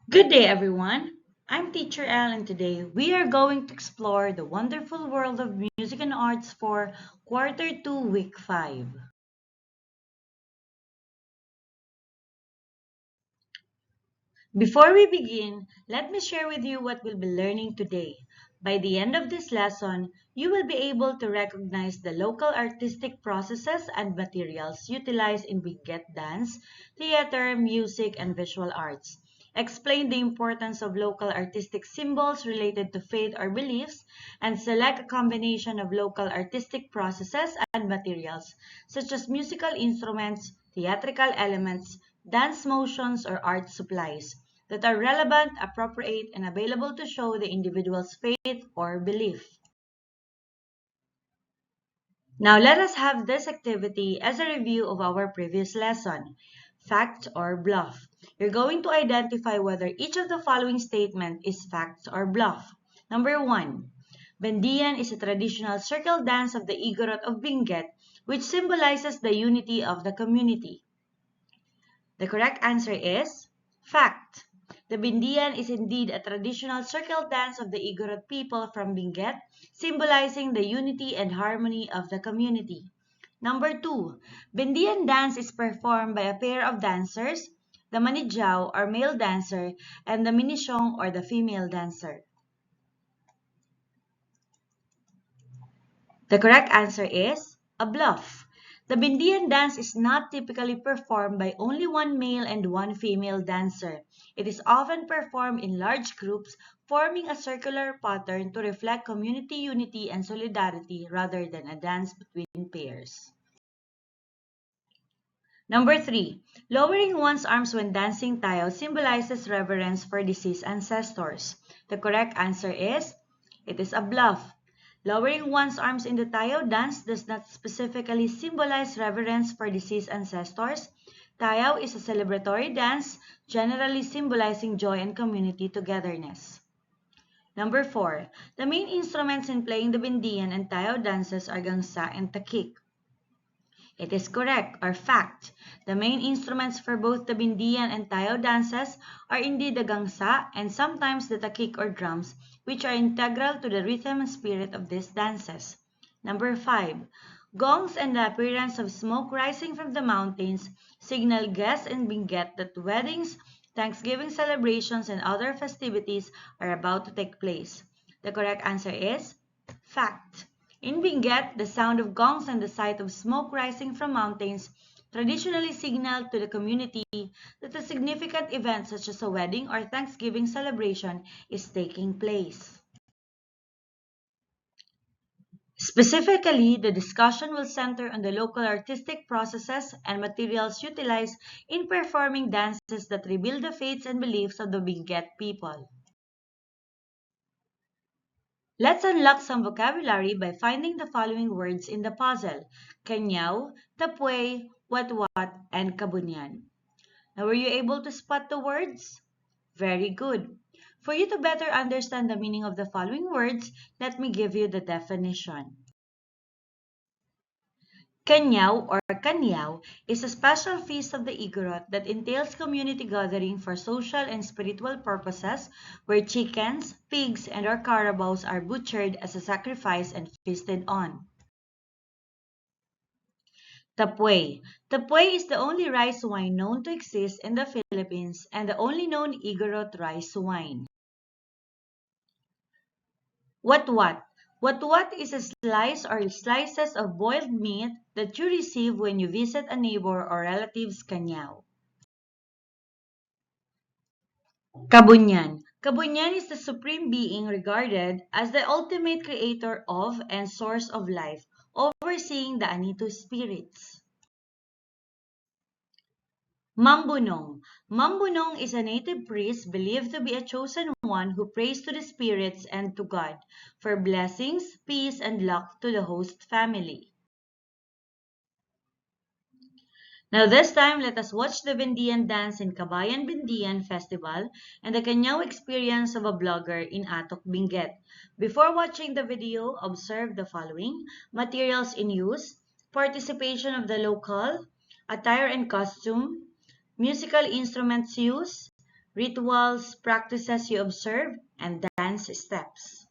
Good day, everyone. I'm Teacher Elle, and today we are going to explore the wonderful world of music and arts for Quarter 2, Week 5. Before we begin, let me share with you what we'll be learning today. By the end of this lesson, you will be able to recognize the local artistic processes and materials utilized in Benguet dance, theater, music, and visual arts. Explain the importance of local artistic symbols related to faith or beliefs, and select a combination of local artistic processes and materials, such as musical instruments, theatrical elements, dance motions, or art supplies that are relevant, appropriate, and available to show the individual's faith or belief. Now let us have this activity as a review of our previous lesson, fact or bluff. You're going to identify whether each of the following statement is fact or bluff. Number 1. Bendian is a traditional circle dance of the Igorot of Benguet, which symbolizes the unity of the community. The correct answer is fact. The Bindian is indeed a traditional circle dance of the Igorot people from Benguet, symbolizing the unity and harmony of the community. Number 2. Bindian dance is performed by a pair of dancers, the Manijao or male dancer and the Minisyong or the female dancer. The correct answer is a bluff. The Bindian dance is not typically performed by only one male and one female dancer. It is often performed in large groups, forming a circular pattern to reflect community unity and solidarity rather than a dance between pairs. Number 3. Lowering one's arms when dancing tayo symbolizes reverence for deceased ancestors. The correct answer is, it is a bluff. Lowering one's arms in the tayo dance does not specifically symbolize reverence for deceased ancestors. Tayo is a celebratory dance, generally symbolizing joy and community togetherness. Number 4. The main instruments in playing the Bindian and tayo dances are gangsa and takik. It is correct or fact. The main instruments for both the Bindian and tayo dances are indeed the gangsa and sometimes the takik or drums, which are integral to the rhythm and spirit of these dances. Number 5. Gongs and the appearance of smoke rising from the mountains signal guests in Benguet that weddings, Thanksgiving celebrations, and other festivities are about to take place. The correct answer is fact. In Benguet, the sound of gongs and the sight of smoke rising from mountains traditionally signal to the community that a significant event such as a wedding or Thanksgiving celebration is taking place. Specifically, the discussion will center on the local artistic processes and materials utilized in performing dances that reveal the faiths and beliefs of the Benguet people. Let's unlock some vocabulary by finding the following words in the puzzle: Kanyao, Tapway, Watwat, and Kabunyan. Now, were you able to spot the words? Very good. For you to better understand the meaning of the following words, let me give you the definition. Kanyao or Kanyao is a special feast of the Igorot that entails community gathering for social and spiritual purposes where chickens, pigs, and or carabaos are butchered as a sacrifice and feasted on. Tapway. Tapway is the only rice wine known to exist in the Philippines and the only known Igorot rice wine. Watwat. Watwat is a slice or slices of boiled meat that you receive when you visit a neighbor or relative's kanyao. Kabunyan. Kabunyan is the supreme being regarded as the ultimate creator of and source of life, overseeing the Anito spirits. Mambunong. Mambunong is a native priest believed to be a chosen one who prays to the spirits and to God for blessings, peace, and luck to the host family. Now this time, let us watch the Bindian dance in Kabayan Bindian Festival and the Kanyao experience of a blogger in Atok, Benguet. Before watching the video, observe the following: materials in use, participation of the local, attire and costume, musical instruments used, rituals, practices you observe, and dance steps.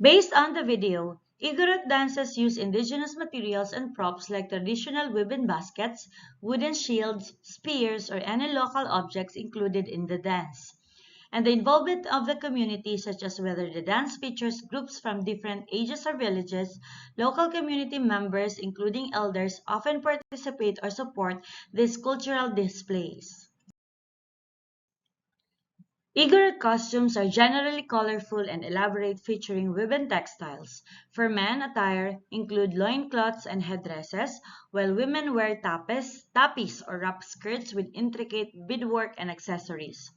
Based on the video, Igorot dances use indigenous materials and props like traditional woven baskets, wooden shields, spears, or any local objects included in the dance. And the involvement of the community, such as whether the dance features groups from different ages or villages, local community members, including elders, often participate or support these cultural displays. Igorot costumes are generally colorful and elaborate, featuring woven textiles. For men, attire include loincloths and headdresses, while women wear tapis or wrap skirts with intricate beadwork and accessories.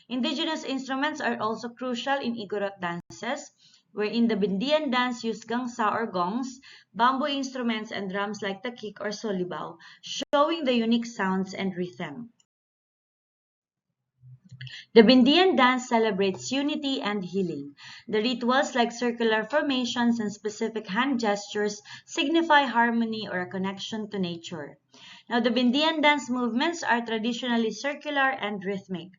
Indigenous instruments are also crucial in Igorot dances, wherein the Bindian dance use gangsa or gongs, bamboo instruments, and drums like takik or solibaw, showing the unique sounds and rhythm. The Bindian dance celebrates unity and healing. The rituals like circular formations and specific hand gestures signify harmony or a connection to nature. Now, the Bindian dance movements are traditionally circular and rhythmic.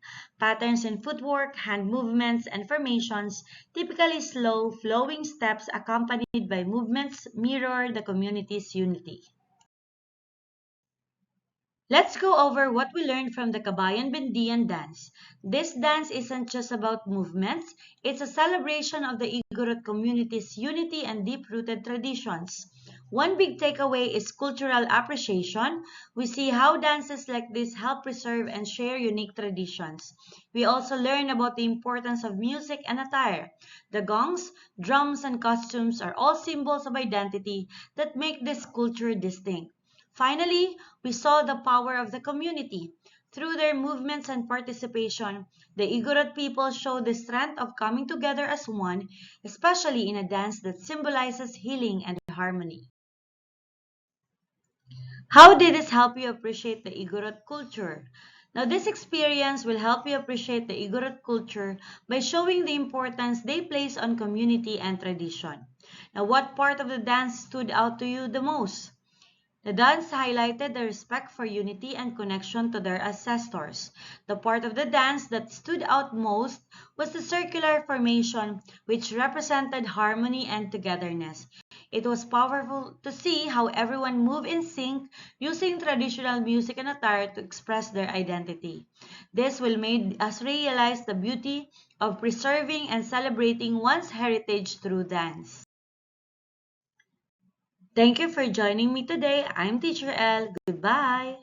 Patterns in footwork, hand movements, and formations, typically slow, flowing steps accompanied by movements, mirror the community's unity. Let's go over what we learned from the Kabayan Bindian dance. This dance isn't just about movements, it's a celebration of the Igorot community's unity and deep-rooted traditions. One big takeaway is cultural appreciation. We see how dances like this help preserve and share unique traditions. We also learn about the importance of music and attire. The gongs, drums, and costumes are all symbols of identity that make this culture distinct. Finally, we saw the power of the community. Through their movements and participation, the Igorot people show the strength of coming together as one, especially in a dance that symbolizes healing and harmony. How did this help you appreciate the Igorot culture? Now, this experience will help you appreciate the Igorot culture by showing the importance they place on community and tradition. Now, what part of the dance stood out to you the most? The dance highlighted the respect for unity and connection to their ancestors. The part of the dance that stood out most was the circular formation, which represented harmony and togetherness. It was powerful to see how everyone moved in sync, using traditional music and attire to express their identity. This will make us realize the beauty of preserving and celebrating one's heritage through dance. Thank you for joining me today. I'm Teacher Elle. Goodbye.